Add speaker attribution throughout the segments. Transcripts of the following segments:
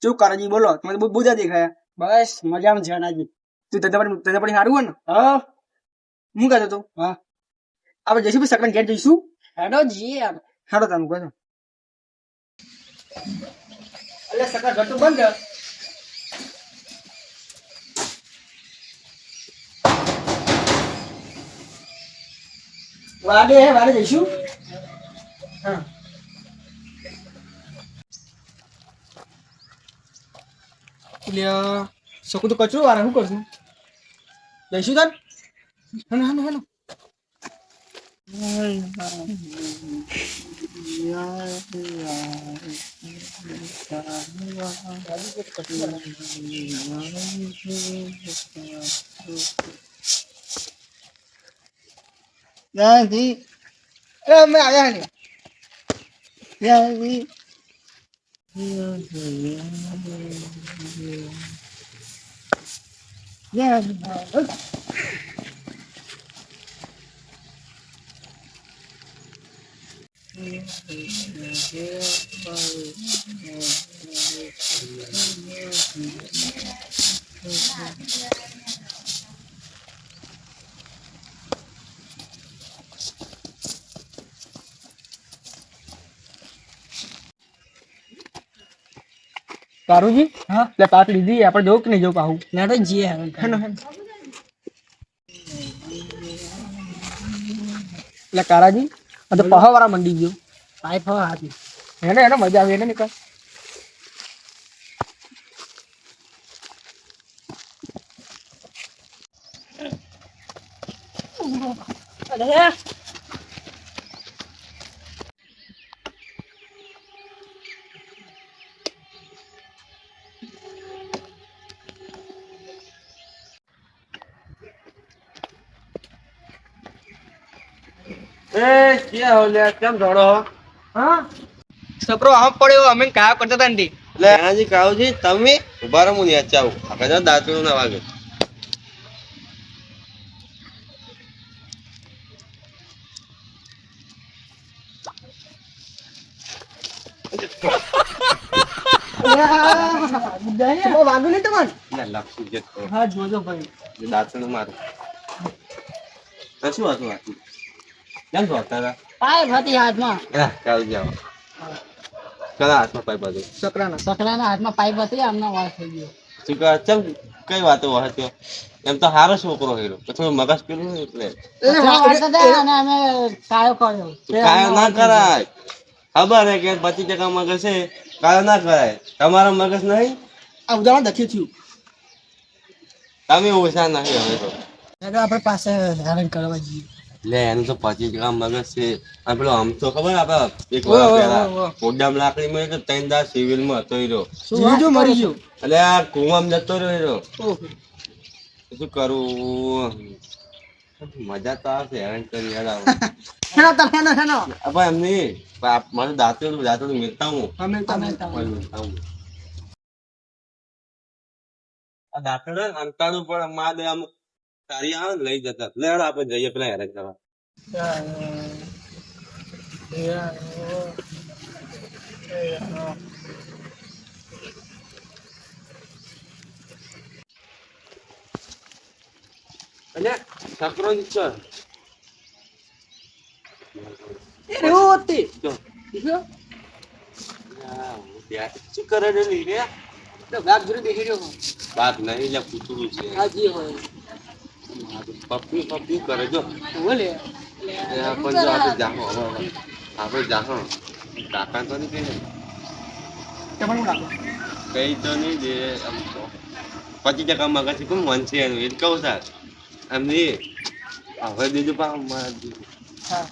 Speaker 1: શું કારાજી બોલો તમે બહુ બધા દેખાયા બસ મજામાં છે નાજી તું તને પણ સારું હોય ને હા હું કહેતો તો હા આપણે જઈશું સકન ઘેર જઈશું હેડો જી યાર હેડો તમે કહો એટલે સકન ઘર તો બંધ વાડે જઈશું હા એટલે શકું તો કચરો વાળા શું કરશું જઈશું તાર હેલો હેલો હેલો मैं आया नहीं કારુજી હા એટલે પાક લીધી આપણે જવું કે નહીં જવું પાહું લેડો જીએ હેનો એટલે કારાજી આ તો પહા વાળા મંડી ગયો પાઇપ હવા હાથી એને મજા આવી એને નીકળ કેમ દોડો હા છોકરો આમ પડ્યો અમે કાયો કરતા હતા ને એટલે આજી કાવ છે તમે ઉભા રહો હું ન્યા ચાવું આ કદા દાંતણો ના વાગે વાંધો નહીં તમારે લક્ષી જતો હા જોજો ભાઈ દાંતણું મારું શું હતું વાતું કેમ જોતા હતા પાઇપ હતી હાથમાં ચાલ જાઓ કલા હાથમાં પાઇપ હતી સકરાના હાથમાં પાઇપ હતી આમનો વાત થઈ ગયો શું કહે ચમ કઈ વાતો હતો એમ તો હારો છોકરો હેરો પછી મગજ પેલું એટલે અમે કાયો કર્યો કાયો ના કરાય ખબર હે કે 25% મગજ છે કાયો ના કરાય તમારો મગજ નહીં આ ઉદાહરણ દખી થયું તમે ઓછા નહીં હવે તો આપણે પાસે હેરાન કરવા જઈએ લે એનું તો 25% મગજ છે આ પેલો આમ તો ખબર આપડે એક વાર પહેલા પોડામ લાકડી માં તો 3 દાસ સિવિલ માં હતો હીરો જીજો મરી ગયો એટલે આ કુવામાં જતો રહ્યો શું કરું મજા તો આવશે હેરાન કરી યાર આવો હેનો હવે એમની મને દાંતો મિલતા હું આ દાંતણ અંતાનું પણ મા દે અમુક તારી આવે લઈ જતા લેડ આપણે જઈએ પેલા હેરાન કરવા અને છકરો નીચે એ રોતી જો શું કરે રે લે તો બાગ જોડે બેહી રહ્યો બાગ નહીં લે પૂતળું છે હાજી હોય પપ્પી કરે જો બોલે પણ જો આપણે જાહો કાકા તો નહીં કહે તમને લાગે કઈ તો નહીં જે આમ તો 25% મગજ કોણ મન છે એનું એ કહું સાર એમની હવે દીધું પા હા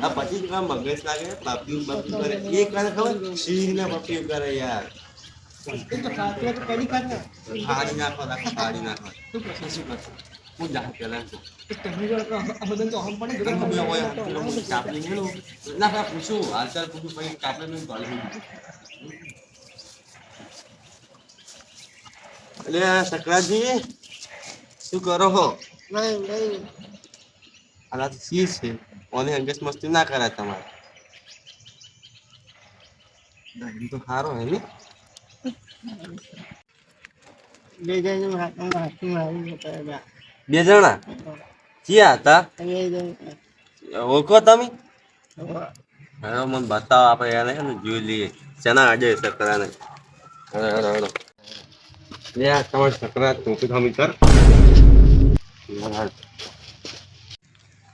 Speaker 1: આ 25% મગજ લાગે બાપી કરે એક વાર ખબર શીર ને પપ્પી કરે યાર ખાડી નાખો શું કરશે હું જાણ પેલા
Speaker 2: તમે જો આ બધું તો હમ પણ
Speaker 1: કાપલી મેળું ના પા પૂછું હાલચાલ પૂછું પછી કાપલે મેં એટલે સકરાજી શું કરો હો
Speaker 2: નહીં
Speaker 1: આ તો સી છે ઓને અંગેસ મસ્તી ના કરાય તમારે તો સારો હે ને
Speaker 2: બે જણ હાથમાં મારી હતા
Speaker 1: બે જણા ક્યાં હતા ઓળખો તમે હવે મને બતાવો આપણે એને છે ને જોઈ લઈએ શેના આજે સકરાને હળો તમારે સકરા ટોપી થમી કર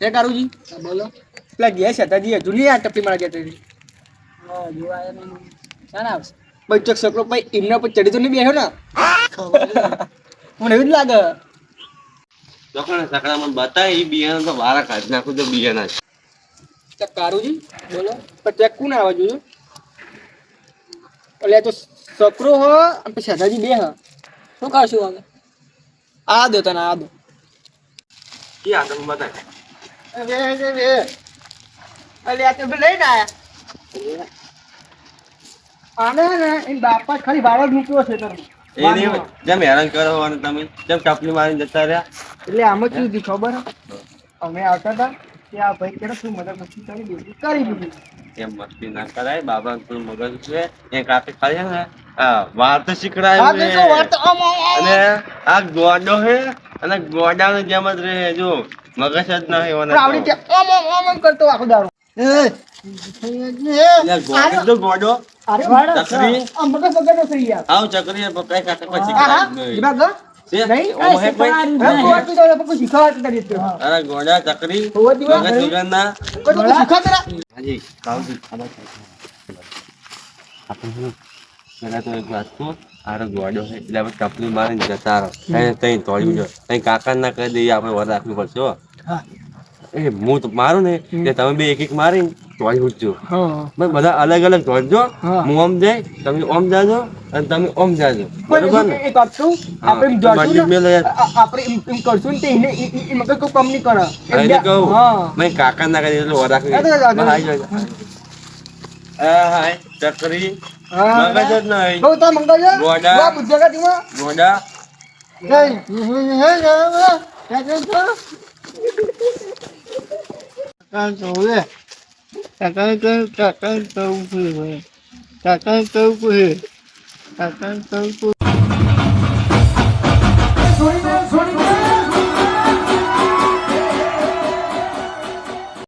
Speaker 2: એ કારુજી બોલો પેલા ગયા છે તાજી હજુ નહીં આ ટપલી મારા ગયા તાજી હા જોવા ના આવશે ભાઈ ચક સકરો ભાઈ એમના પર ચડી તો નહીં બેઠો ને મને એવું જ લાગે
Speaker 1: ચોકને સકરા મને બતાવે એ બિયાના તો વારા કાઢી નાખું તો બિયાના
Speaker 2: છે કારુજી બોલો પણ ત્યાં કોણ આવે જોયું એટલે તો સકરો હ અને પછી સદાજી બે હ શું કરશું હવે આ દો તને આ દો
Speaker 1: ક્યાં તમે બતાવે
Speaker 2: અલે આ તો લઈને આયા આને ને એ બાપા ખાલી વાળો જ મૂક્યો છે તને
Speaker 1: એ નહીં જેમ હેરાન કરો અને તમે જેમ ટપલી મારીને જતા રહ્યા
Speaker 2: એટલે આમાં શું થયું ખબર અમે આવતા હતા કે આ ભાઈ કેને શું મદદ મસ્તી કરી દીધી
Speaker 1: એમ મસ્તી ના કરાય બાબા થોડું મગજ છે એ કાપી ખાય ને વાત તો શીખડાયું અને આ ગોડો હે અને ગોડાનો જેમ જ રહે જો મગજ જ નહીં હોને
Speaker 2: આવડી ઓમ કરતો આખો દાડો
Speaker 1: ગોડો ગોડો
Speaker 2: અરે
Speaker 1: ચકરી
Speaker 2: આ મગજ બગડનો થઈ યાર
Speaker 1: આવ ચકરી પકડાય કાકા પછી શીખડાયું
Speaker 2: નહીં
Speaker 1: ઓમ હે કોઈ
Speaker 2: ગોડો તો પકો શીખવાડ કરી દે
Speaker 1: અરે ગોડા ચકરી
Speaker 2: હોવા દીવા
Speaker 1: મગજ વગરના
Speaker 2: કોઈ શીખા તેરા
Speaker 1: હાજી કાઉજી ખાવા આપણે પેલા તો એક વાત કહું આરો ગોડો છે એટલે આપણે ટપલી મારીને જતા રહો તઈ તોડ્યું જો તઈ કાકા ના કરી દઈએ આપણે વર રાખવી પડશે હો એ હું તો મારું ને એટલે તમે બે એક એક મારીને તોડી ઉઠજો બધા અલગ અલગ તોડજો હું ઓમ જાય તમે ઓમ જાજો અને તમે ઓમ જાજો બરોબર ને
Speaker 2: એક વાત કહું આપણે આપણે એમ કરશું ને તે એને એ મગજ કોઈ કમ નહીં કરે
Speaker 1: એટલે કહું મેં કાકા ના કરી એટલે વર રાખવી હાય ચકરી મગજ જ નહીં
Speaker 2: બહુ તા મંગળ છે
Speaker 1: ગોડા
Speaker 2: બહુ બુદ્ધિ કા
Speaker 1: ગોડા
Speaker 2: કાકા